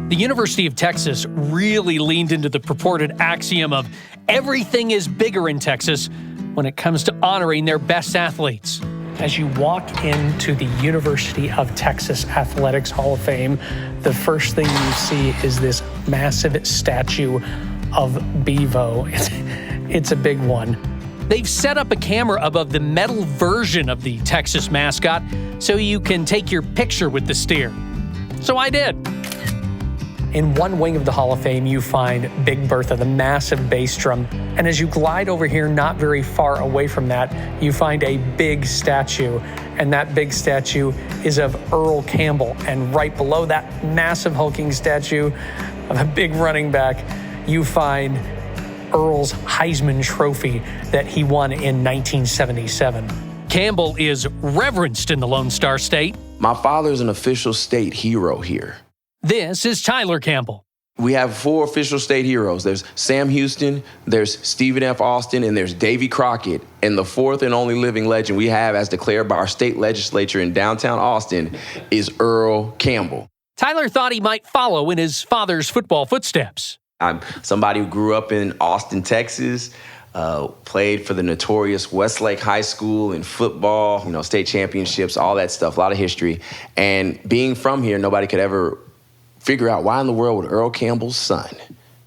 The University of Texas really leaned into the purported axiom of everything is bigger in Texas when it comes to honoring their best athletes. As you walk into the University of Texas Athletics Hall of Fame, the first thing you see is this massive statue of Bevo. It's a big one. They've set up a camera above the metal version of the Texas mascot so you can take your picture with the steer. So I did. In one wing of the Hall of Fame, you find Big Bertha, the massive bass drum. And as you glide over here, not very far away from that, you find a big statue. And that big statue is of Earl Campbell. And right below that massive hulking statue of a big running back, you find Earl's Heisman Trophy that he won in 1977. Campbell is reverenced in the Lone Star State. My father's an official state hero here. This is Tyler Campbell. We have 4 official state heroes. There's Sam Houston, there's Stephen F. Austin, and there's Davy Crockett. And the 4th and only living legend we have, as declared by our state legislature in downtown Austin, is Earl Campbell. Tyler thought he might follow in his father's football footsteps. I'm somebody who grew up in Austin, Texas, played for the notorious Westlake High School in football, state championships, all that stuff, a lot of history. And being from here, nobody could ever figure out why in the world would Earl Campbell's son,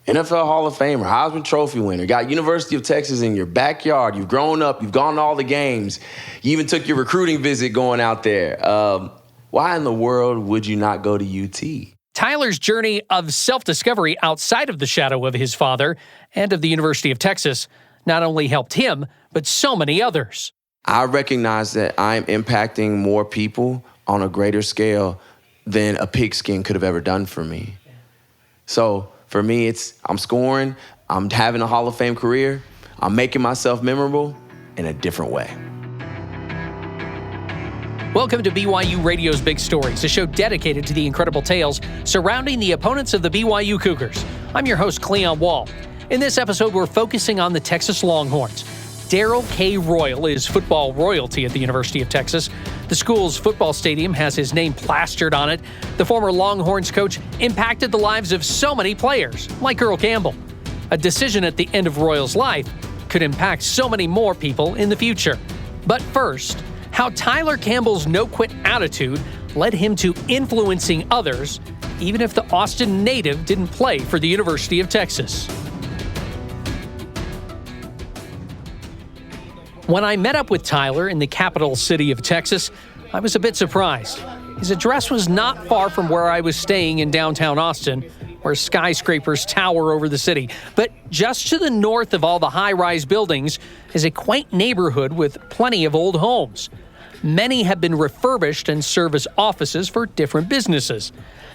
NFL Hall of Famer, Heisman Trophy winner, got University of Texas in your backyard, you've grown up, you've gone to all the games, you even took your recruiting visit going out there. Why in the world would you not go to UT? Tyler's journey of self-discovery outside of the shadow of his father and of the University of Texas not only helped him, but so many others. I recognize that I'm impacting more people on a greater scale than a pigskin could have ever done for me. So for me, I'm scoring, I'm having a Hall of Fame career, I'm making myself memorable in a different way. Welcome to BYU Radio's Big Stories, a show dedicated to the incredible tales surrounding the opponents of the BYU Cougars. I'm your host, Cleon Wall. In this episode, we're focusing on the Texas Longhorns. Darrel K. Royal is football royalty at the University of Texas. The school's football stadium has his name plastered on it. The former Longhorns coach impacted the lives of so many players, like Earl Campbell. A decision at the end of Royal's life could impact so many more people in the future. But first, how Tyler Campbell's no-quit attitude led him to influencing others, even if the Austin native didn't play for the University of Texas. When I met up with Tyler in the capital city of Texas, I was a bit surprised. His address was not far from where I was staying in downtown Austin, where skyscrapers tower over the city. But just to the north of all the high-rise buildings is a quaint neighborhood with plenty of old homes. Many have been refurbished and serve as offices for different businesses.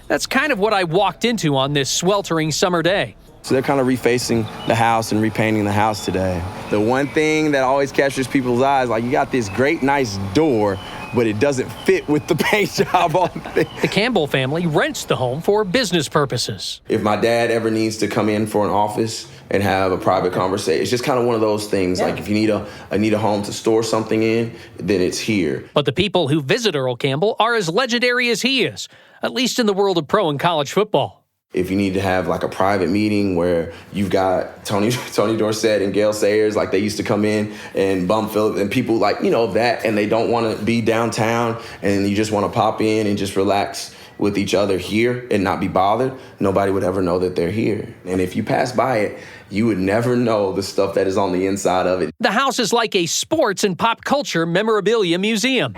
That's kind of what I walked into on this sweltering summer day. So they're kind of refacing the house and repainting the house today. The one thing that always captures people's eyes, like, you got this great, nice door, but it doesn't fit with the paint job on it. The Campbell family rents the home for business purposes. If my dad ever needs to come in for an office and have a private conversation, it's just kind of one of those things. Yeah. Like, if you need a home to store something in, then it's here. But the people who visit Earl Campbell are as legendary as he is, at least in the world of pro and college football. If you need to have like a private meeting where you've got Tony Dorsett and Gale Sayers, like they used to come in, and Bum Phillips and people like, that, and they don't want to be downtown and you just want to pop in and just relax with each other here and not be bothered, nobody would ever know that they're here. And if you pass by it, you would never know the stuff that is on the inside of it. The house is like a sports and pop culture memorabilia museum.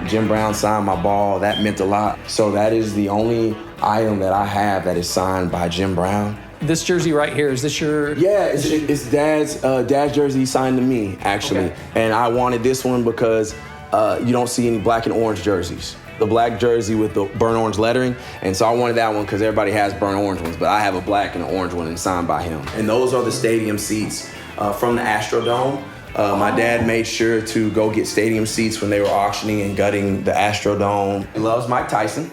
Jim Brown signed my ball. That meant a lot. So that is the only item that I have that is signed by Jim Brown. This jersey right here, is this your... Yeah, it's Dad's jersey he signed to me, actually. Okay. And I wanted this one because you don't see any black and orange jerseys. The black jersey with the burnt orange lettering. And so I wanted that one because everybody has burnt orange ones, but I have a black and an orange one and signed by him. And those are the stadium seats from the Astrodome. My dad made sure to go get stadium seats when they were auctioning and gutting the Astrodome. He loves Mike Tyson,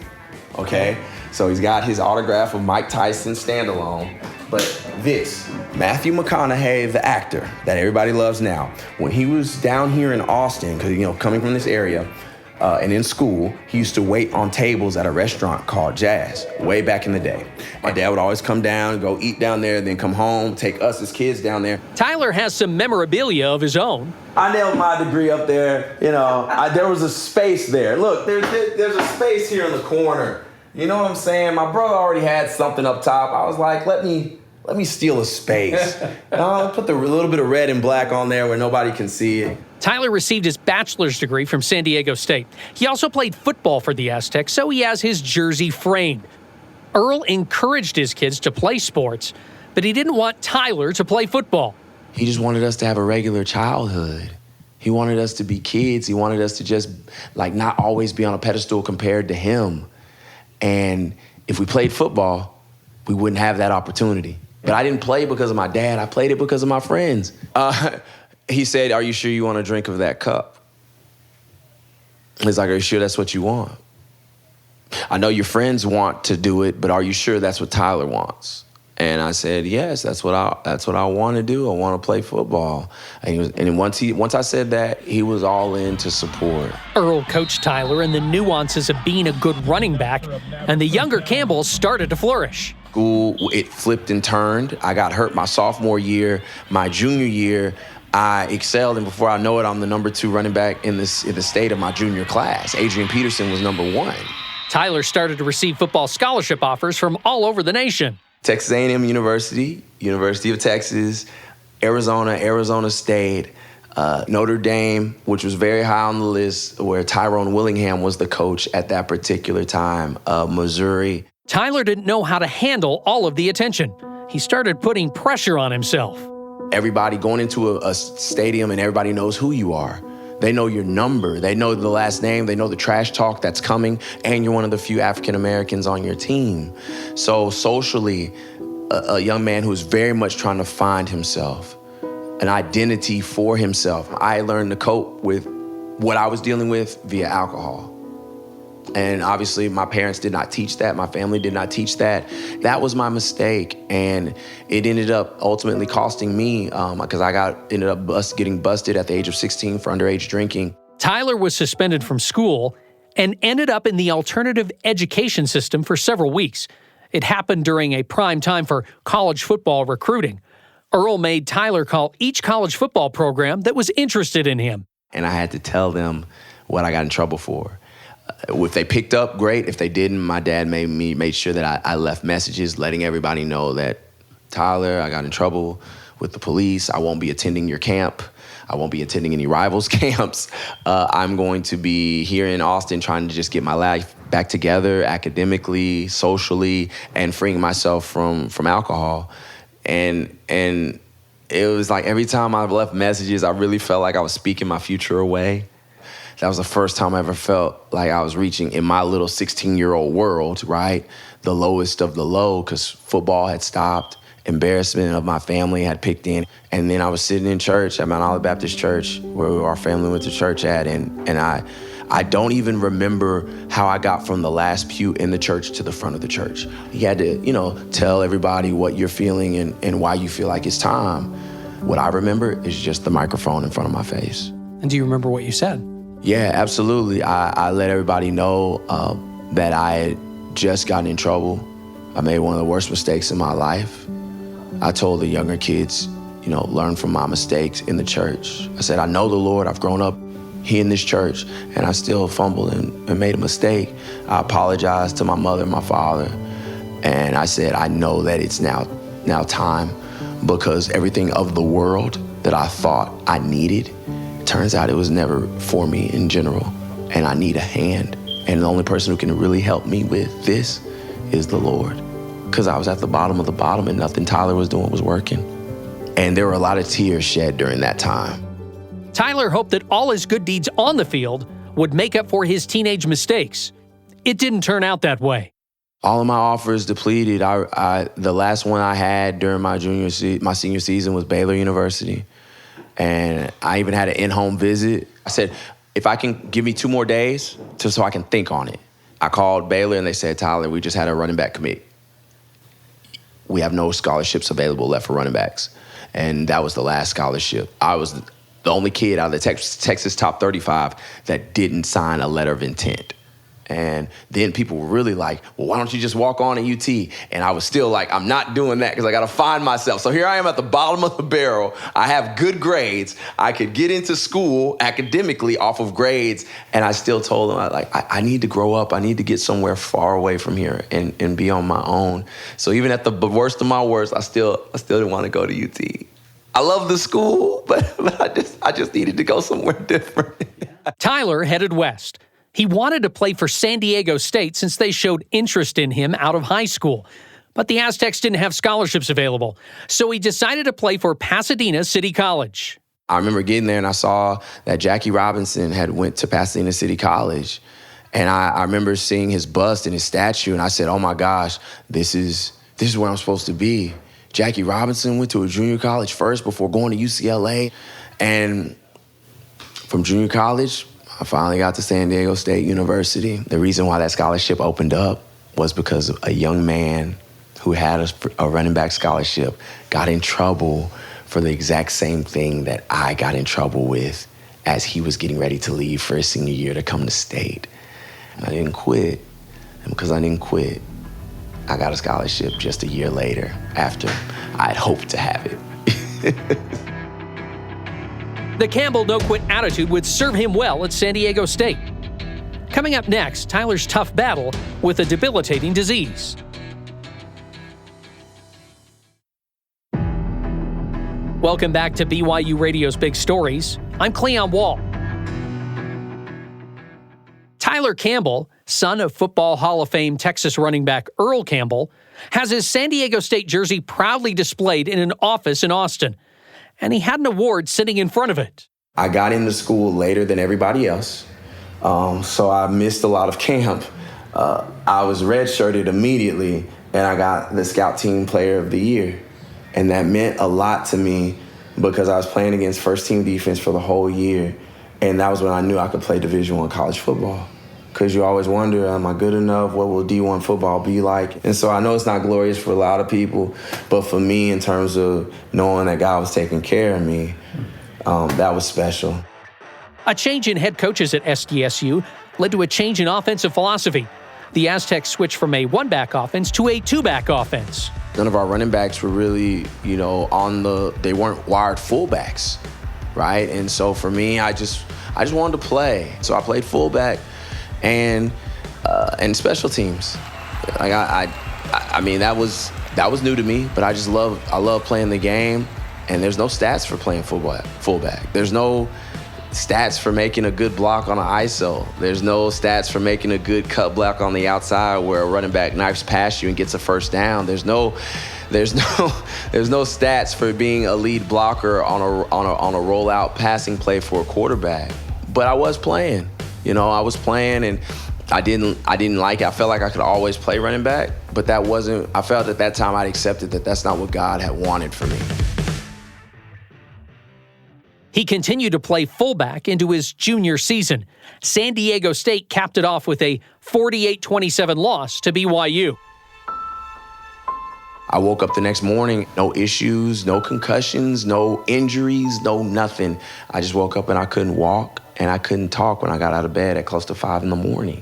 okay? So he's got his autograph of Mike Tyson standalone. But this, Matthew McConaughey, the actor that everybody loves now, when he was down here in Austin, because, coming from this area, And in school, he used to wait on tables at a restaurant called Jazz, way back in the day. My dad would always come down, go eat down there, then come home, take us as kids down there. Tyler has some memorabilia of his own. I nailed my degree up there. There was a space there. Look, there's a space here in the corner. You know what I'm saying? My brother already had something up top. I was like, let me steal a space. I'll put a little bit of red and black on there where nobody can see it. Tyler received his bachelor's degree from San Diego State. He also played football for the Aztecs, so he has his jersey framed. Earl encouraged his kids to play sports, but he didn't want Tyler to play football. He just wanted us to have a regular childhood. He wanted us to be kids. He wanted us to just not always be on a pedestal compared to him. And if we played football, we wouldn't have that opportunity. But I didn't play because of my dad. I played it because of my friends. He said, "Are you sure you want a drink of that cup?" He's like, "Are you sure that's what you want? I know your friends want to do it, but are you sure that's what Tyler wants?" And I said, "Yes, that's what I want to do. I want to play football." And once I said that, he was all in to support. Earl coached Tyler in the nuances of being a good running back, and the younger Campbell started to flourish. School, it flipped and turned. I got hurt my sophomore year. My junior year, I excelled, and before I know it, I'm the number 2 running back in the state of my junior class. Adrian Peterson was number 1. Tyler started to receive football scholarship offers from all over the nation. Texas A&M University, University of Texas, Arizona State, Notre Dame, which was very high on the list, where Tyrone Willingham was the coach at that particular time, Missouri. Tyler didn't know how to handle all of the attention. He started putting pressure on himself. Everybody going into a stadium and everybody knows who you are. They know your number. They know the last name. They know the trash talk that's coming, and you're one of the few African Americans on your team. So socially, a young man who's very much trying to find himself, an identity for himself. I learned to cope with what I was dealing with via alcohol. And obviously, my parents did not teach that. My family did not teach that. That was my mistake, and it ended up ultimately costing me because ended up getting busted at the age of 16 for underage drinking. Tyler was suspended from school and ended up in the alternative education system for several weeks. It happened during a prime time for college football recruiting. Earl made Tyler call each college football program that was interested in him. And I had to tell them what I got in trouble for. If they picked up, great. If they didn't, my dad made sure that I left messages letting everybody know that, Tyler, I got in trouble with the police. I won't be attending your camp. I won't be attending any rivals' camps. I'm going to be here in Austin trying to just get my life back together academically, socially, and freeing myself from alcohol. And it was like every time I left messages, I really felt like I was speaking my future away. That was the first time I ever felt like I was reaching, in my little 16-year-old world, right, the lowest of the low, because football had stopped, embarrassment of my family had picked in. And then I was sitting in church at Mount Olive Baptist Church, where our family went to church at, and I don't even remember how I got from the last pew in the church to the front of the church. You had to, tell everybody what you're feeling and why you feel like it's time. What I remember is just the microphone in front of my face. And do you remember what you said? Yeah, absolutely. I let everybody know that I had just gotten in trouble. I made one of the worst mistakes in my life. I told the younger kids, learn from my mistakes in the church. I said, I know the Lord. I've grown up here in this church, and I still fumbled and made a mistake. I apologized to my mother and my father, and I said, I know that it's now time, because everything of the world that I thought I needed, turns out it was never for me in general, and I need a hand. And the only person who can really help me with this is the Lord, because I was at the bottom of the bottom and nothing Tyler was doing was working. And there were a lot of tears shed during that time. Tyler hoped that all his good deeds on the field would make up for his teenage mistakes. It didn't turn out that way. All of my offers depleted. The last one I had during my senior season was Baylor University. And I even had an in-home visit. I said, if I can give me 2 more days just so I can think on it. I called Baylor and they said, Tyler, we just had a running back commit. We have no scholarships available left for running backs. And that was the last scholarship. I was the only kid out of the Texas top 35 that didn't sign a letter of intent. And then people were really like, well, why don't you just walk on at UT? And I was still like, I'm not doing that because I got to find myself. So here I am at the bottom of the barrel. I have good grades. I could get into school academically off of grades. And I still told them, I need to grow up. I need to get somewhere far away from here and be on my own. So even at the worst of my worst, I still didn't want to go to UT. I love the school, but I just needed to go somewhere different. Tyler headed west. He wanted to play for San Diego State since they showed interest in him out of high school. But the Aztecs didn't have scholarships available, so he decided to play for Pasadena City College. I remember getting there and I saw that Jackie Robinson had went to Pasadena City College. And I remember seeing his bust and his statue, and I said, oh my gosh, this is where I'm supposed to be. Jackie Robinson went to a junior college first before going to UCLA. And from junior college, I finally got to San Diego State University. The reason why that scholarship opened up was because a young man who had a running back scholarship got in trouble for the exact same thing that I got in trouble with as he was getting ready to leave for his senior year to come to state. I didn't quit, and because I didn't quit, I got a scholarship just a year later after I'd hoped to have it. The Campbell no-quit attitude would serve him well at San Diego State. Coming up next, Tyler's tough battle with a debilitating disease. Welcome back to BYU Radio's Big Stories. I'm Cleon Wall. Tyler Campbell, son of Football Hall of Fame Texas running back Earl Campbell, has his San Diego State jersey proudly displayed in an office in Austin. And he had an award sitting in front of it. I got into school later than everybody else, so I missed a lot of camp. I was redshirted immediately, and I got the Scout Team Player of the Year. And that meant a lot to me because I was playing against first-team defense for the whole year, and that was when I knew I could play Division I college football. Because you always wonder, am I good enough? What will D1 football be like? And so I know it's not glorious for a lot of people, but for me, in terms of knowing that God was taking care of me, that was special. A change in head coaches at SDSU led to a change in offensive philosophy. The Aztecs switched from a one-back offense to a two-back offense. None of our running backs were really, they weren't wired fullbacks, right? And so for me, I just wanted to play. So I played fullback and special teams. Like I mean, that was new to me, but I love playing the game. And there's no stats for playing fullback. There's no stats for making a good block on an ISO. There's no stats for making a good cut block on the outside where a running back knifes past you and gets a first down. There's no stats for being a lead blocker on a rollout passing play for a quarterback. But I was playing. I was playing, and I didn't like it. I felt like I could always play running back, but that wasn't. I felt at that time I'd accepted that that's not what God had wanted for me. He continued to play fullback into his junior season. San Diego State capped it off with a 48-27 loss to BYU. I woke up the next morning, no issues, no concussions, no injuries, no nothing. I just woke up and I couldn't walk and I couldn't talk when I got out of bed at close to 5 a.m.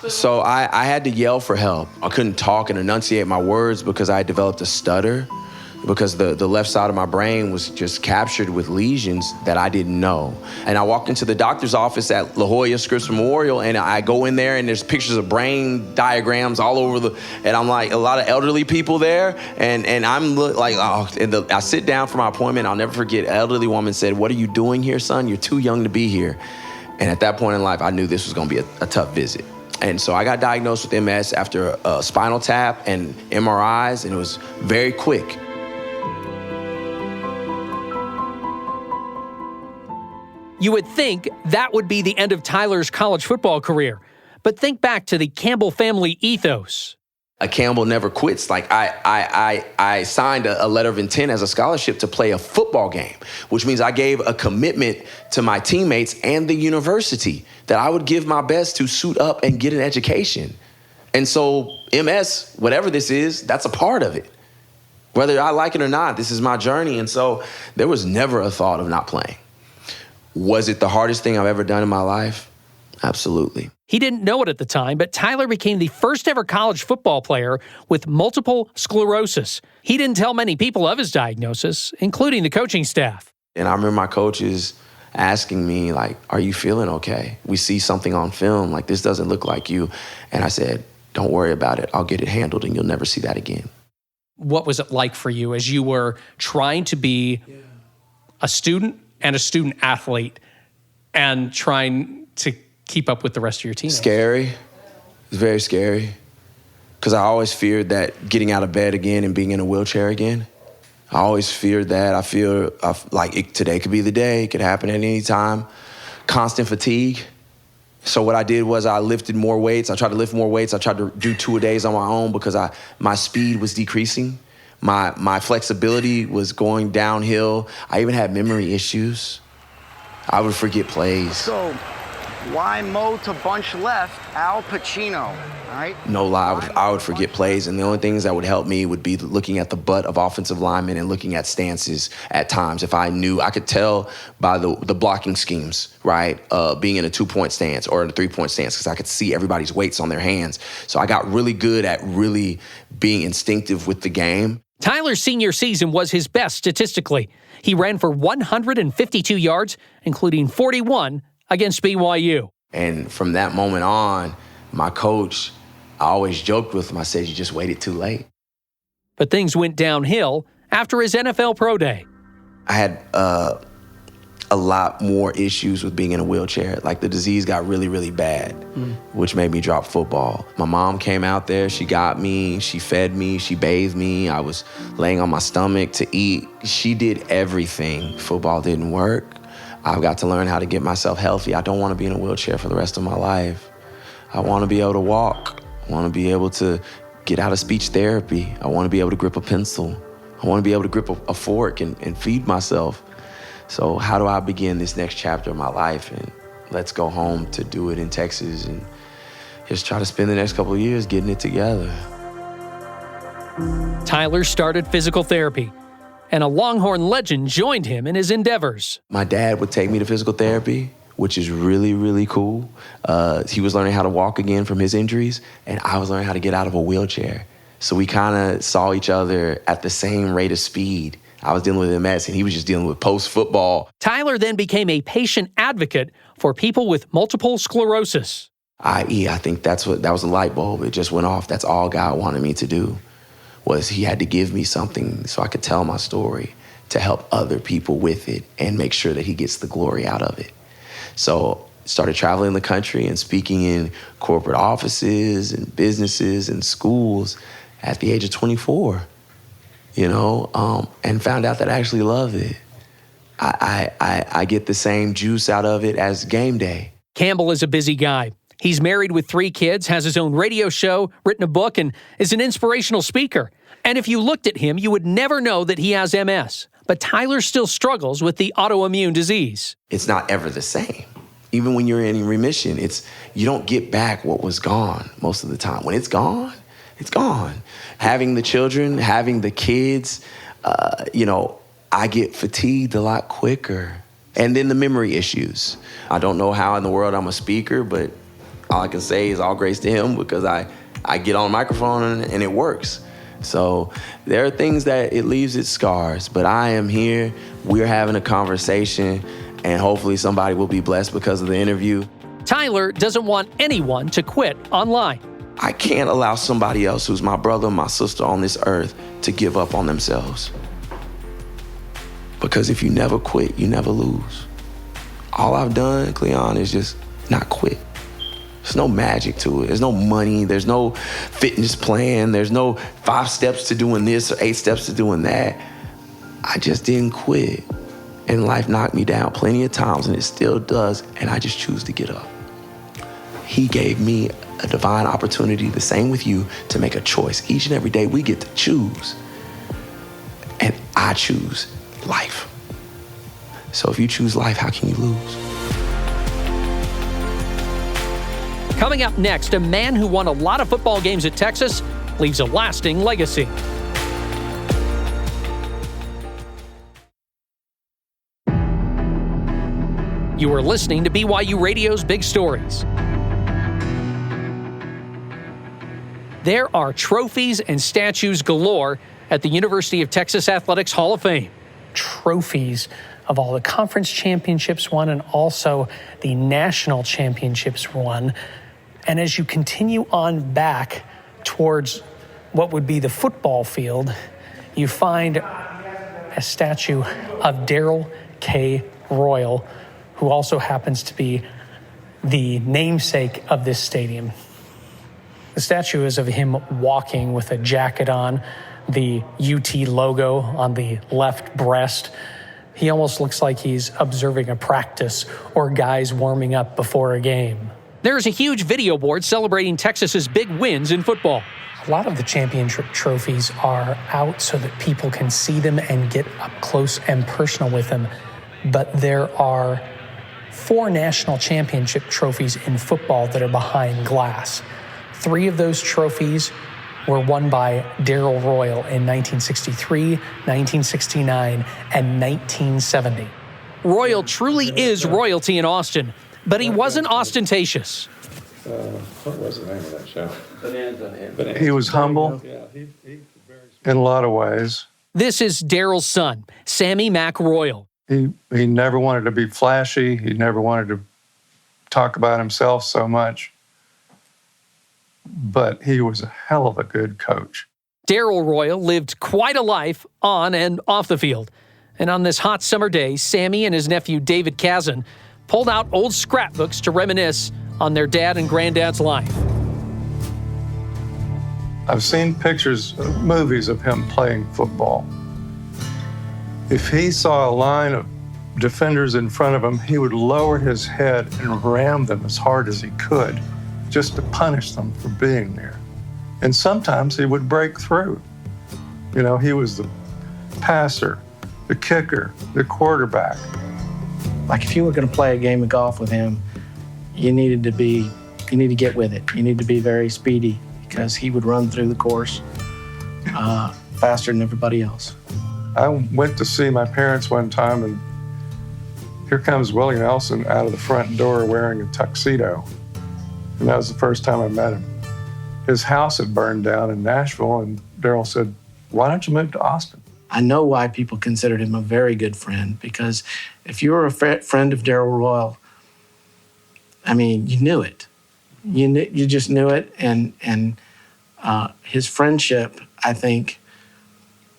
So I had to yell for help. I couldn't talk and enunciate my words because I had developed a stutter, because the left side of my brain was just captured with lesions that I didn't know. And I walked into the doctor's office at La Jolla Scripps Memorial, and I go in there, and there's pictures of brain diagrams all over and I'm like, a lot of elderly people there, and I'm like, I sit down for my appointment. I'll never forget, an elderly woman said, "What are you doing here, son? You're too young to be here." And at that point in life, I knew this was gonna be a tough visit. And so I got diagnosed with MS after a spinal tap and MRIs, and it was very quick. You would think that would be the end of Tyler's college football career. But think back to the Campbell family ethos. A Campbell never quits. Like I signed a letter of intent as a scholarship to play a football game, which means I gave a commitment to my teammates and the university that I would give my best to suit up and get an education. And so MS, whatever this is, that's a part of it. Whether I like it or not, this is my journey. And so there was never a thought of not playing. Was it the hardest thing I've ever done in my life? Absolutely. He didn't know it at the time, but Tyler became the first ever college football player with multiple sclerosis. He didn't tell many people of his diagnosis, including the coaching staff. And I remember my coaches asking me, like, are you feeling okay? We see something on film, like, this doesn't look like you. And I said, don't worry about it. I'll get it handled and you'll never see that again. What was it like for you as you were trying to be a student and a student athlete and trying to keep up with the rest of your team? Scary. It was very scary. Because I always feared that getting out of bed again and being in a wheelchair again. I always feared that. I feel like today could be the day. It could happen at any time. Constant fatigue. So what I did was I lifted more weights. I tried to lift more weights. I tried to do 2 a days on my own because my speed was decreasing. My flexibility was going downhill. I even had memory issues. I would forget plays. So, why Mo to bunch left, Al Pacino, all right? No lie, I would forget plays, and the only things that would help me would be looking at the butt of offensive linemen and looking at stances at times. If I knew, I could tell by the blocking schemes, right? Being in a 2-point stance or in a 3-point stance, because I could see everybody's weights on their hands. So I got really good at really being instinctive with the game. Tyler's senior season was his best statistically. He ran for 152 yards, including 41 against BYU. And from that moment on, my coach, I always joked with him. I said, you just waited too late. But things went downhill after his NFL Pro Day. I had a lot more issues with being in a wheelchair. Like, the disease got really, really bad, which made me drop football. My mom came out there, she got me, she fed me, she bathed me. I was laying on my stomach to eat. She did everything. Football didn't work. I've got to learn how to get myself healthy. I don't want to be in a wheelchair for the rest of my life. I want to be able to walk. I want to be able to get out of speech therapy. I want to be able to grip a pencil. I want to be able to grip a fork and feed myself. So how do I begin this next chapter of my life? And let's go home to do it in Texas and just try to spend the next couple of years getting it together. Tyler started physical therapy, and a Longhorn legend joined him in his endeavors. My dad would take me to physical therapy, which is really, really cool. He was learning how to walk again from his injuries, and I was learning how to get out of a wheelchair. So we kind of saw each other at the same rate of speed. I was dealing with MS, and he was just dealing with post-football. Tyler then became a patient advocate for people with multiple sclerosis. I think that was a light bulb. It just went off. That's all God wanted me to do, was he had to give me something so I could tell my story to help other people with it and make sure that he gets the glory out of it. So started traveling the country and speaking in corporate offices and businesses and schools at the age of 24. And found out that I actually love it. I get the same juice out of it as game day. Campbell is a busy guy. He's married with 3 kids, has his own radio show, written a book, and is an inspirational speaker. And if you looked at him, you would never know that he has MS. But Tyler still struggles with the autoimmune disease. It's not ever the same. Even when you're in remission, you don't get back what was gone most of the time. When it's gone, it's gone. Having the children, having the kids, I get fatigued a lot quicker. And then the memory issues. I don't know how in the world I'm a speaker, but all I can say is all grace to him, because I get on a microphone and it works. So there are things that it leaves its scars, but I am here. We're having a conversation, and hopefully somebody will be blessed because of the interview. Tyler doesn't want anyone to quit online. I can't allow somebody else who's my brother, my sister on this earth to give up on themselves. Because if you never quit, you never lose. All I've done, Cleon, is just not quit. There's no magic to it. There's no money. There's no fitness plan. There's no 5 steps to doing this or 8 steps to doing that. I just didn't quit. And life knocked me down plenty of times, and it still does, and I just choose to get up. He gave me a divine opportunity, the same with you, to make a choice. Each and every day we get to choose. And I choose life. So if you choose life, how can you lose? Coming up next, a man who won a lot of football games at Texas leaves a lasting legacy. You are listening to BYU Radio's Big Stories. There are trophies and statues galore at the University of Texas Athletics Hall of Fame. Trophies of all the conference championships won and also the national championships won. And as you continue on back towards what would be the football field, you find a statue of Darrel K. Royal, who also happens to be the namesake of this stadium. The statue is of him walking with a jacket on, the UT logo on the left breast. He almost looks like he's observing a practice or guys warming up before a game. There is a huge video board celebrating Texas's big wins in football. A lot of the championship trophies are out so that people can see them and get up close and personal with them. But there are 4 national championship trophies in football that are behind glass. 3 of those trophies were won by Darrel Royal in 1963, 1969, and 1970. Royal truly is royalty in Austin, but he wasn't ostentatious. What was the name of that show? Bonanza. He was humble in a lot of ways. This is Darrel's son, Sammy Mack Royal. He never wanted to be flashy. He never wanted to talk about himself so much. But he was a hell of a good coach. Darrel Royal lived quite a life on and off the field. And on this hot summer day, Sammy and his nephew David Kazen pulled out old scrapbooks to reminisce on their dad and granddad's life. I've seen pictures, movies of him playing football. If he saw a line of defenders in front of him, he would lower his head and ram them as hard as he could, just to punish them for being there. And sometimes he would break through. You know, he was the passer, the kicker, the quarterback. Like if you were going to play a game of golf with him, you need to get with it. You need to be very speedy because he would run through the course faster than everybody else. I went to see my parents one time, and here comes Willie Nelson out of the front door wearing a tuxedo. And that was the first time I met him. His house had burned down in Nashville, and Darrel said, "Why don't you move to Austin?" I know why people considered him a very good friend, because if you were a friend of Darrel Royal, I mean, you knew it. You just knew it, and his friendship, I think,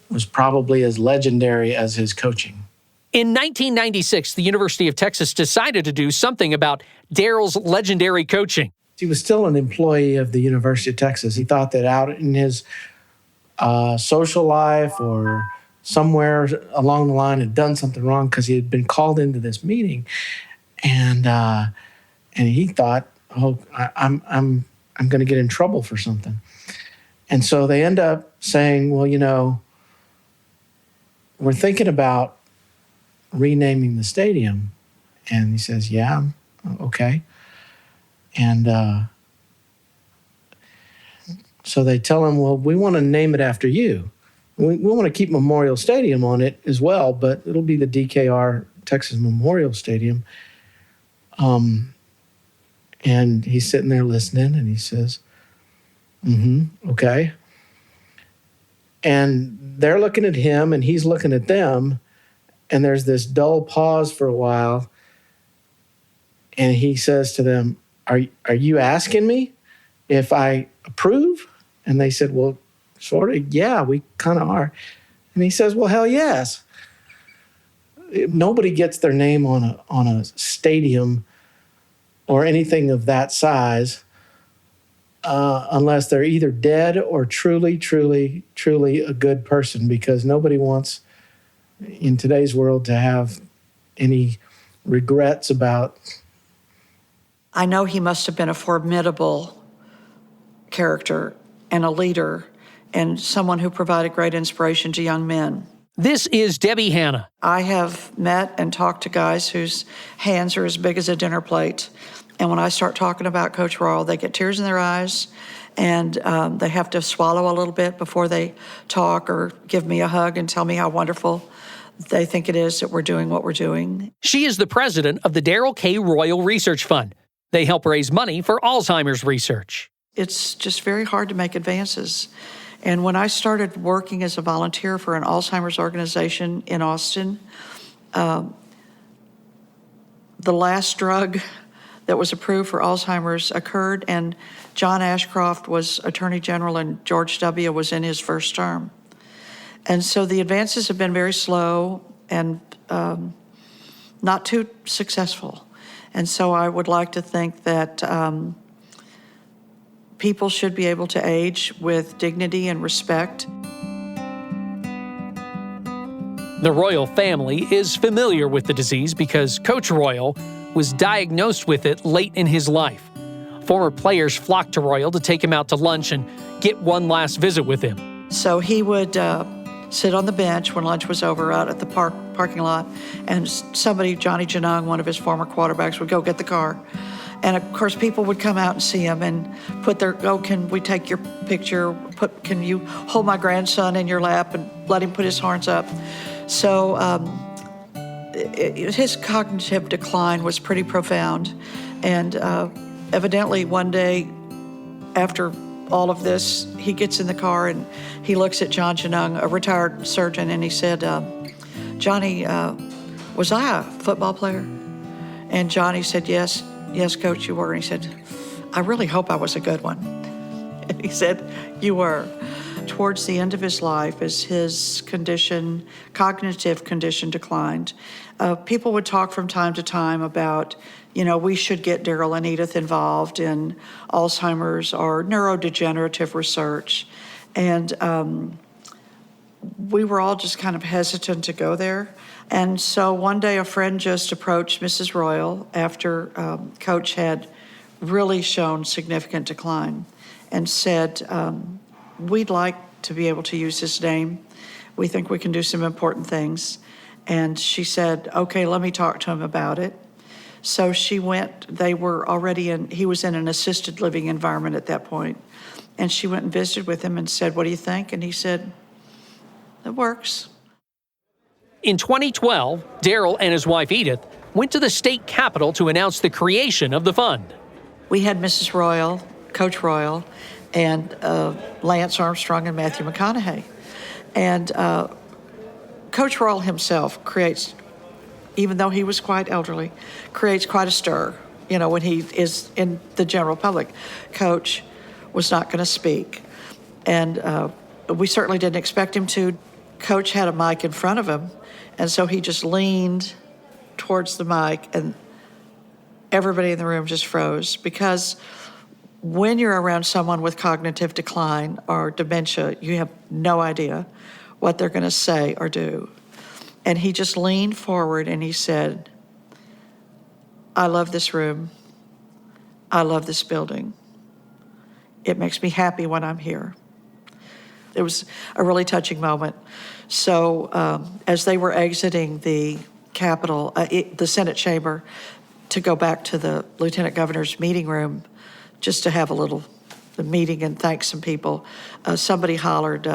was probably as legendary as his coaching. In 1996, the University of Texas decided to do something about Darrel's legendary coaching. He was still an employee of the University of Texas. He thought that out in his social life or somewhere along the line had done something wrong because he had been called into this meeting, and he thought, "Oh, I'm going to get in trouble for something." And so they end up saying, "Well, you know, we're thinking about renaming the stadium." And he says, "Yeah, okay." And so they tell him, "Well, we want to name it after you. We want to keep Memorial Stadium on it as well, but it'll be the DKR Texas Memorial Stadium." And he's sitting there listening, and he says, "Okay." And they're looking at him, and he's looking at them, and there's this dull pause for a while. And he says to them, Are you asking me if I approve?" And they said, "Well, sort of, yeah, we kind of are." And he says, "Well, hell yes." Nobody gets their name on a stadium or anything of that size unless they're either dead or truly, truly, truly a good person, because nobody wants in today's world to have any regrets about. I know he must have been a formidable character and a leader and someone who provided great inspiration to young men. This is Debbie Hanna. I have met and talked to guys whose hands are as big as a dinner plate. And when I start talking about Coach Royal, they get tears in their eyes, and they have to swallow a little bit before they talk or give me a hug and tell me how wonderful they think it is that we're doing what we're doing. She is the president of the Darrel K. Royal Research Fund. They help raise money for Alzheimer's research. It's just very hard to make advances. And when I started working as a volunteer for an Alzheimer's organization in Austin, the last drug that was approved for Alzheimer's occurred, and John Ashcroft was Attorney General and George W. was in his first term. And so the advances have been very slow and not too successful. And so I would like to think that people should be able to age with dignity and respect. The Royal family is familiar with the disease because Coach Royal was diagnosed with it late in his life. Former players flocked to Royal to take him out to lunch and get one last visit with him. So he would sit on the bench when lunch was over out at the parking lot, and somebody, Johnny Janung, one of his former quarterbacks, would go get the car. And of course, people would come out and see him and put their, oh, can we take your picture? Can you hold my grandson in your lap and let him put his horns up? So his cognitive decline was pretty profound. And evidently one day after all of this, he gets in the car and he looks at John Janung, a retired surgeon, and he said, Johnny, was I a football player? And Johnny said, yes, Coach, you were. And he said, I really hope I was a good one. And he said, you were. Towards the end of his life, as his condition, cognitive condition declined, people would talk from time to time about, we should get Darrel and Edith involved in Alzheimer's or neurodegenerative research. And we were all just kind of hesitant to go there. And so one day a friend just approached Mrs. Royal after Coach had really shown significant decline and said, we'd like to be able to use his name. We think we can do some important things. And she said, okay, let me talk to him about it. So she went, he was in an assisted living environment at that point. And she went and visited with him and said, what do you think? And he said, it works. In 2012, Darrel and his wife Edith went to the state capitol to announce the creation of the fund. We had Mrs. Royal, Coach Royal, and Lance Armstrong and Matthew McConaughey. And Coach Royal himself creates, even though he was quite elderly, creates quite a stir, when he is in the general public. Coach was not going to speak. And we certainly didn't expect him to. Coach had a mic in front of him, and so he just leaned towards the mic, and everybody in the room just froze, because when you're around someone with cognitive decline or dementia, you have no idea what they're going to say or do. And he just leaned forward and he said, I love this room. I love this building. It makes me happy when I'm here. It was a really touching moment. So as they were exiting the Capitol, the Senate chamber, to go back to the Lieutenant Governor's meeting room, just to have the meeting and thank some people, somebody hollered,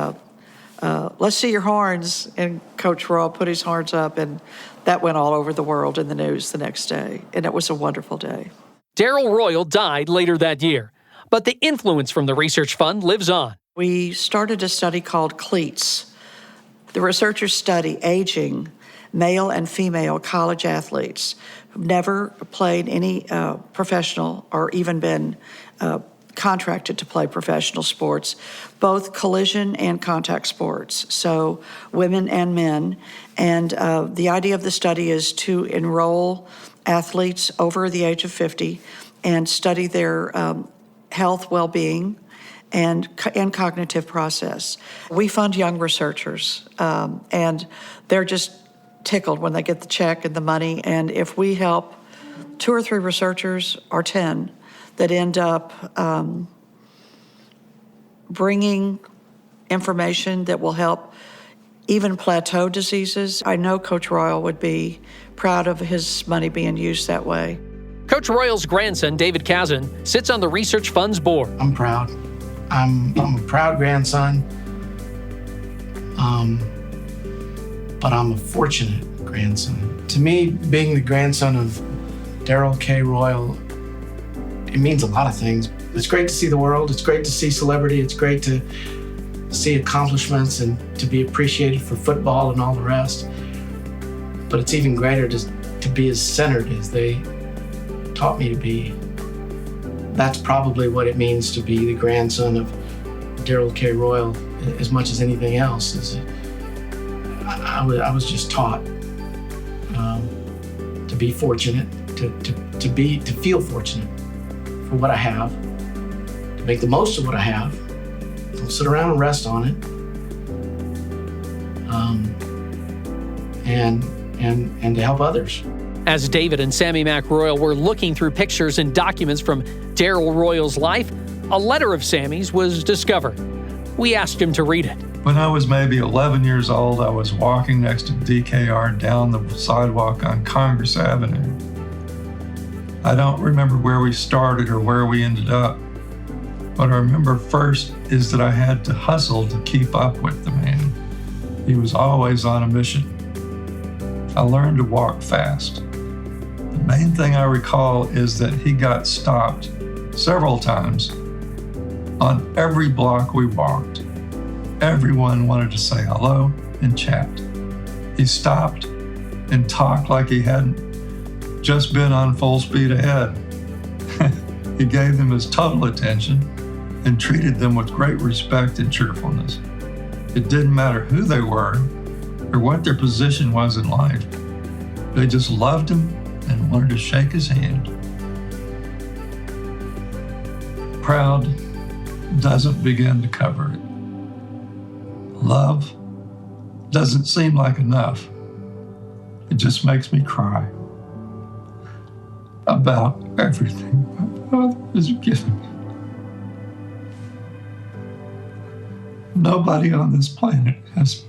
let's see your horns. And Coach Royal put his horns up, and that went all over the world in the news the next day. And it was a wonderful day. Darrel Royal died later that year, but the influence from the research fund lives on. We started a study called CLEATS. The researchers study aging male and female college athletes who've never played any professional or even been contracted to play professional sports, both collision and contact sports, so women and men. And the idea of the study is to enroll athletes over the age of 50 and study their health, well-being, and cognitive process. We fund young researchers, and they're just tickled when they get the check and the money. And if we help 2 or 3 researchers or 10 that end up bringing information that will help even plateau diseases, I know Coach Royal would be proud of his money being used that way. Coach Royal's grandson, David Kazen, sits on the research fund's board. I'm proud. I'm a proud grandson. but I'm a fortunate grandson. To me, being the grandson of Darrel K. Royal, it means a lot of things. It's great to see the world. It's great to see celebrity. It's great to see accomplishments and to be appreciated for football and all the rest. But it's even greater to be as centered as they taught me to be. That's probably what it means to be the grandson of Darrel K. Royal, as much as anything else. I was just taught to be fortunate, to feel fortunate for what I have, to make the most of what I have. Don't sit around and rest on it. And to help others. As David and Sammy Mack Royal were looking through pictures and documents from Darrel Royal's life, a letter of Sammy's was discovered. We asked him to read it. When I was maybe 11 years old, I was walking next to DKR down the sidewalk on Congress Avenue. I don't remember where we started or where we ended up. What I remember first is that I had to hustle to keep up with the man. He was always on a mission. I learned to walk fast. The main thing I recall is that he got stopped several times on every block we walked. Everyone wanted to say hello and chat. He stopped and talked like he hadn't just been on full speed ahead. He gave them his total attention and treated them with great respect and cheerfulness. It didn't matter who they were or what their position was in life. They just loved him and wanted to shake his hand. Proud doesn't begin to cover it. Love doesn't seem like enough. It just makes me cry about everything my father has given me. Nobody on this planet has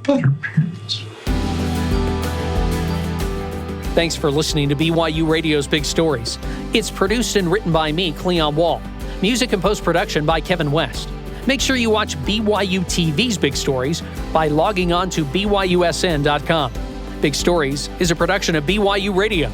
better parents. Thanks for listening to BYU Radio's Big Stories. It's produced and written by me, Cleon Wall. Music and post-production by Kevin West. Make sure you watch BYUTV's Big Stories by logging on to BYUSN.com. Big Stories is a production of BYU Radio.